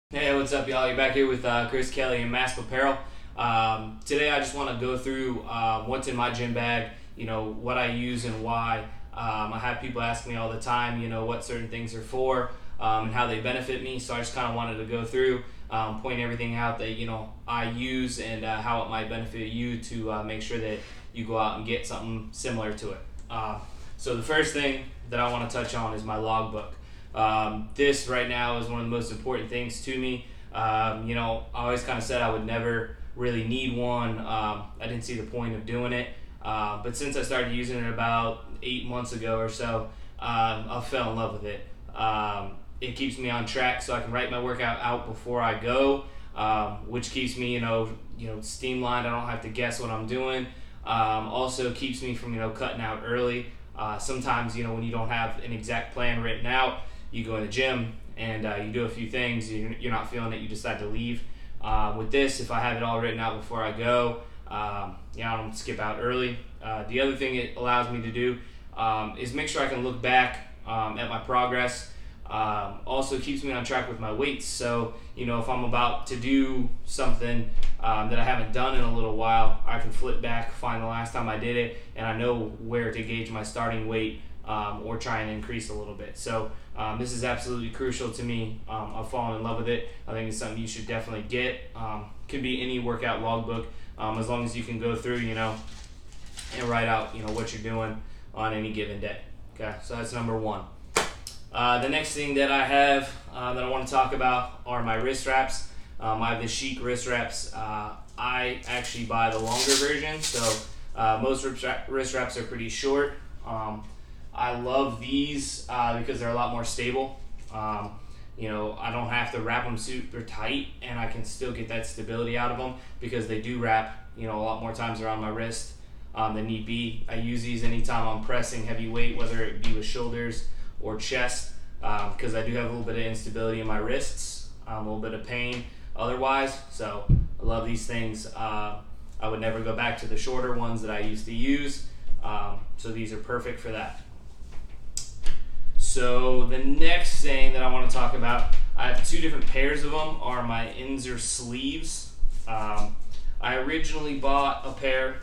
Hey, what's up, y'all? You're back here with Chris Kelly and Mask Apparel. Today, I just want to go through what's in my gym bag, what I use and why. I have people ask me all the time, what certain things are for and how they benefit me. So I just kind of wanted to go through, point everything out that, I use and how it might benefit you to make sure that you go out and get something similar to it. So the first thing that I want to touch on is my logbook. This right now is one of the most important things to me. I always kind of said I would never really need one. I didn't see the point of doing it. But since I started using it about 8 months ago or so, I fell in love with it. It keeps me on track so I can write my workout out before I go, which keeps me, streamlined. I don't have to guess what I'm doing. Also keeps me from, cutting out early. Sometimes, when you don't have an exact plan written out, you go in the gym and you do a few things, you're not feeling it, you decide to leave. With this, if I have it all written out before I go, I don't skip out early. The other thing it allows me to do is make sure I can look back at my progress. Also keeps me on track with my weights. So, if I'm about to do something that I haven't done in a little while, I can flip back, find the last time I did it, and I know where to gauge my starting weight or try and increase a little bit. So this is absolutely crucial to me. I've fallen in love with it. I think it's something you should definitely get. Could be any workout logbook, as long as you can go through, and write out, what you're doing on any given day. Okay, so that's number one. The next thing that I have that I want to talk about are my wrist wraps. I have the Chic wrist wraps. I actually buy the longer version, so most wrist wraps are pretty short. I love these because they're a lot more stable. I don't have to wrap them super tight, and I can still get that stability out of them because they do wrap, a lot more times around my wrist than need be. I use these anytime I'm pressing heavy weight, whether it be with shoulders or chest, because I do have a little bit of instability in my wrists, a little bit of pain otherwise. So I love these things. I would never go back to the shorter ones that I used to use. So these are perfect for that. So the next thing that I want to talk about, I have two different pairs of them, are my Inzer sleeves. I originally bought a pair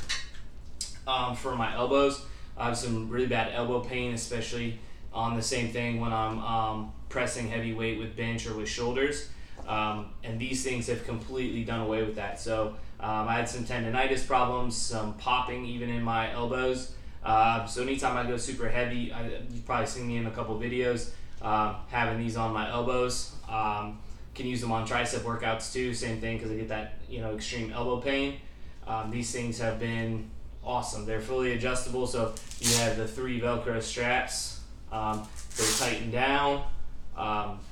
for my elbows. I have some really bad elbow pain, especially on the same thing when I'm pressing heavy weight with bench or with shoulders. And these things have completely done away with that. So I had some tendonitis problems, some popping even in my elbows. So anytime I go super heavy, you've probably seen me in a couple videos having these on my elbows. Can use them on tricep workouts too, same thing, because I get that extreme elbow pain. These things have been awesome. They're fully adjustable, so you have the 3 Velcro straps. They tighten down.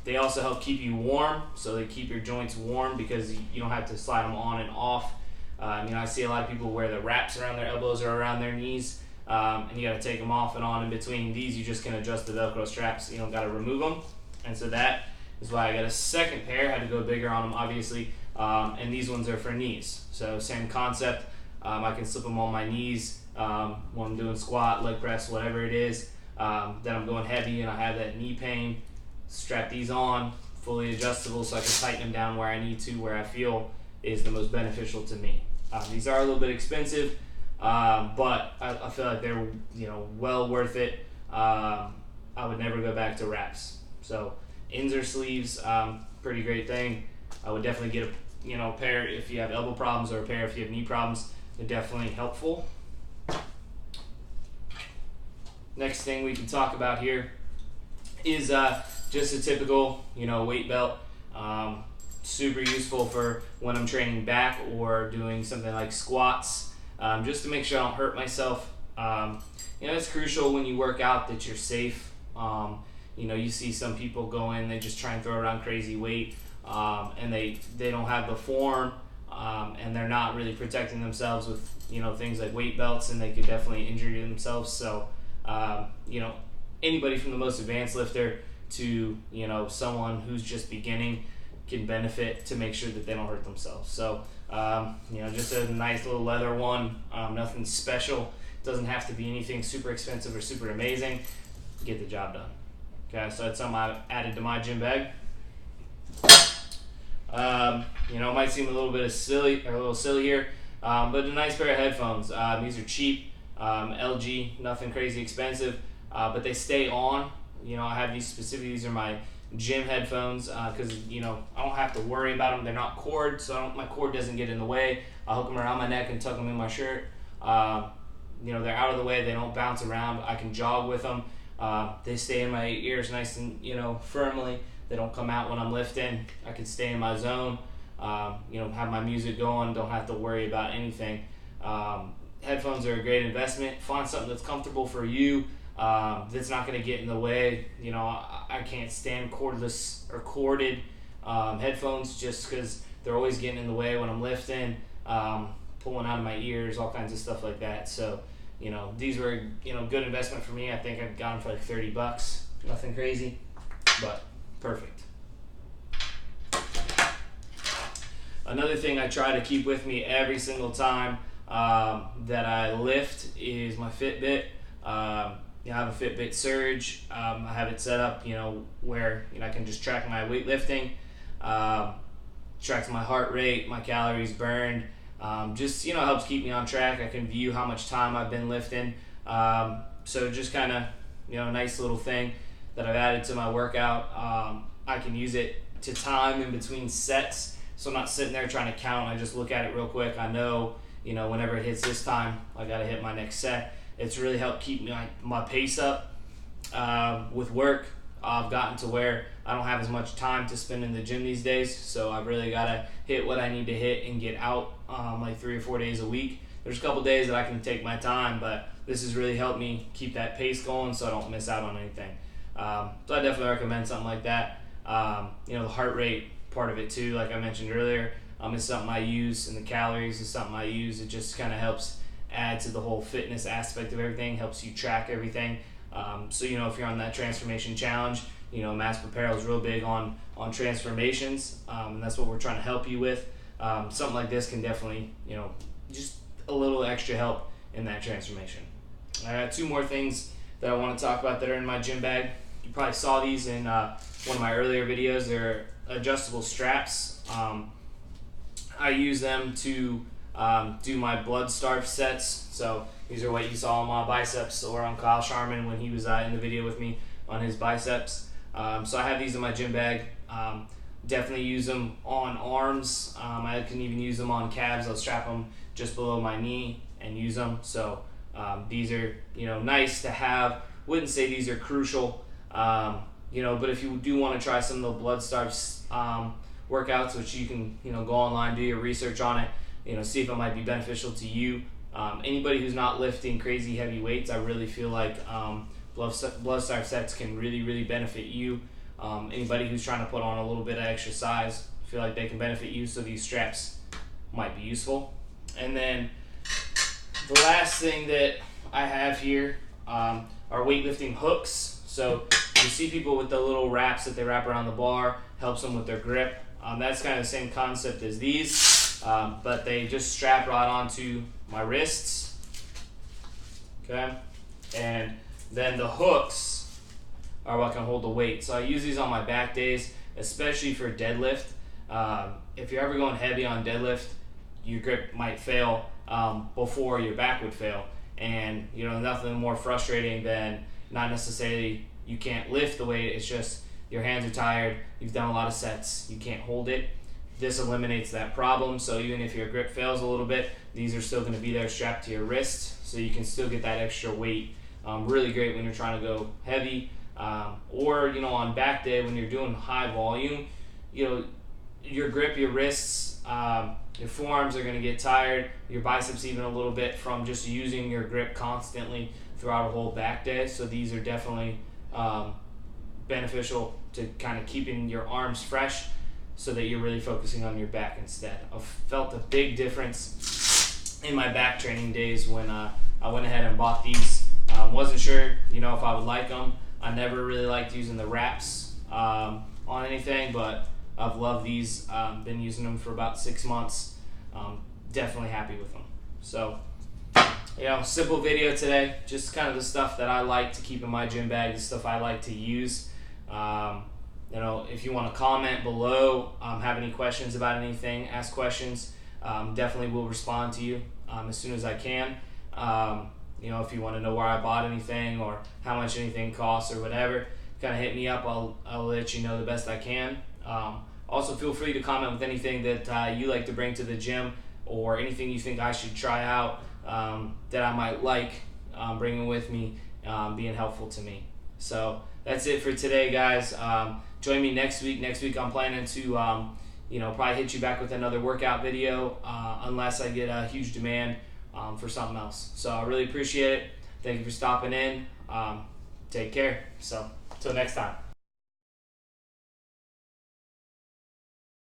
They also help keep you warm, so they keep your joints warm because you don't have to slide them on and off. I see a lot of people wear the wraps around their elbows or around their knees, and you got to take them off and on in between. These, you just can adjust the Velcro straps. You don't got to remove them, and so that is why I got a second pair. Had to go bigger on them, obviously, and these ones are for knees. So same concept. I can slip them on my knees when I'm doing squat, leg press, whatever it is. That I'm going heavy and I have that knee pain. Strap these on, fully adjustable, so I can tighten them down where I need to, where I feel is the most beneficial to me. These are a little bit expensive, but I feel like they're well worth it. I would never go back to wraps. So Inzer sleeves, pretty great thing. I would definitely get a pair if you have elbow problems or a pair if you have knee problems. They're definitely helpful. Next thing we can talk about here is just a typical, weight belt. Super useful for when I'm training back or doing something like squats, just to make sure I don't hurt myself. It's crucial when you work out that you're safe. You see some people go in, they just try and throw around crazy weight, and they don't have the form, and they're not really protecting themselves with, things like weight belts, and they could definitely injure themselves. So anybody from the most advanced lifter to, someone who's just beginning can benefit to make sure that they don't hurt themselves. So, just a nice little leather one, nothing special. Doesn't have to be anything super expensive or super amazing. Get the job done. Okay, so that's something I've added to my gym bag. You know, it might seem a little bit silly or a little silly here, but a nice pair of headphones. These are cheap, LG, nothing crazy expensive, but they stay on. You know, I have these specifically. These are my gym headphones because you know I don't have to worry about them. They're not cord, so my cord doesn't get in the way. I hook them around my neck and tuck them in my shirt. You know, they're out of the way. They don't bounce around. I can jog with them. They stay in my ears nice and, you know, firmly. They don't come out when I'm lifting. I can stay in my zone. You know, have my music going. Don't have to worry about anything. Headphones are a great investment. Find something that's comfortable for you. That's not going to get in the way. You know, I can't stand cordless or corded headphones just because they're always getting in the way when I'm lifting, pulling out of my ears, all kinds of stuff like that. So, you know, these were, you know, good investment for me. I think I got them for like $30. Nothing crazy, but perfect. Another thing I try to keep with me every single time that I lift is my Fitbit. You know, I have a Fitbit Surge. I have it set up, you know, where, you know, I can just track my weightlifting, tracks my heart rate, my calories burned. Just, you know, helps keep me on track. I can view how much time I've been lifting. So just kind of, you know, a nice little thing that I've added to my workout. I can use it to time in between sets. So I'm not sitting there trying to count. I just look at it real quick. I know, you know, whenever it hits this time, I got to hit my next set. It's really helped keep my pace up. With work, I've gotten to where I don't have as much time to spend in the gym these days, so I've really got to hit what I need to hit and get out like 3 or 4 days a week. There's a couple days that I can take my time, but this has really helped me keep that pace going so I don't miss out on anything. So I definitely recommend something like that. You know, the heart rate part of it too, like I mentioned earlier, is something I use, and the calories is something I use. It just kind of helps add to the whole fitness aspect of everything, helps you track everything. So, you know, if you're on that transformation challenge, you know, Mask Apparel is real big on transformations, and that's what we're trying to help you with. Something like this can definitely, you know, just a little extra help in that transformation. I got 2 more things that I want to talk about that are in my gym bag. You probably saw these in one of my earlier videos. They're adjustable straps. I use them to do my blood starve sets. So these are what you saw on my biceps or on Kyle Sharman when he was in the video with me on his biceps. So I have these in my gym bag. Definitely use them on arms. I can even use them on calves. I'll strap them just below my knee and use them. So these are, you know, nice to have. Wouldn't say these are crucial, you know, but if you do want to try some of the blood starve workouts, which you can, you know, go online, do your research on it, you know, see if it might be beneficial to you. Anybody who's not lifting crazy heavy weights, I really feel like blood starve sets can really benefit you. Anybody who's trying to put on a little bit of extra size, I feel like they can benefit you, so these straps might be useful. And then the last thing that I have here are weightlifting hooks. So you see people with the little wraps that they wrap around the bar, helps them with their grip. That's kind of the same concept as these, but they just strap right onto my wrists. Okay, and then the hooks are what can hold the weight. So I use these on my back days, especially for deadlift. If you're ever going heavy on deadlift, your grip might fail before your back would fail. And, you know, nothing more frustrating than not necessarily you can't lift the weight, it's just your hands are tired, you've done a lot of sets, you can't hold it. This eliminates that problem. So even if your grip fails a little bit, these are still going to be there strapped to your wrist, so you can still get that extra weight. Really great when you're trying to go heavy, or, you know, on back day when you're doing high volume. You know, your grip, your wrists, your forearms are going to get tired, your biceps even a little bit from just using your grip constantly throughout a whole back day. So these are definitely beneficial to kind of keeping your arms fresh so that you're really focusing on your back instead. I've felt a big difference in my back training days when I went ahead and bought these. Wasn't sure, you know, if I would like them. I never really liked using the wraps on anything, but I've loved these. Been using them for about 6 months. Definitely happy with them. So, you know, simple video today. Just kind of the stuff that I like to keep in my gym bag, the stuff I like to use. if you want to comment below, have any questions about anything, ask questions. Definitely will respond to you as soon as I can. If you want to know where I bought anything or how much anything costs or whatever, kind of hit me up. I'll let you know the best I can. Also, feel free to comment with anything that you like to bring to the gym, or anything you think I should try out that I might like bringing with me, being helpful to me. So that's it for today, guys. Join me next week. Next week I'm planning to probably hit you back with another workout video, unless I get a huge demand for something else. So I really appreciate it. Thank you for stopping in. Take care. So until next time.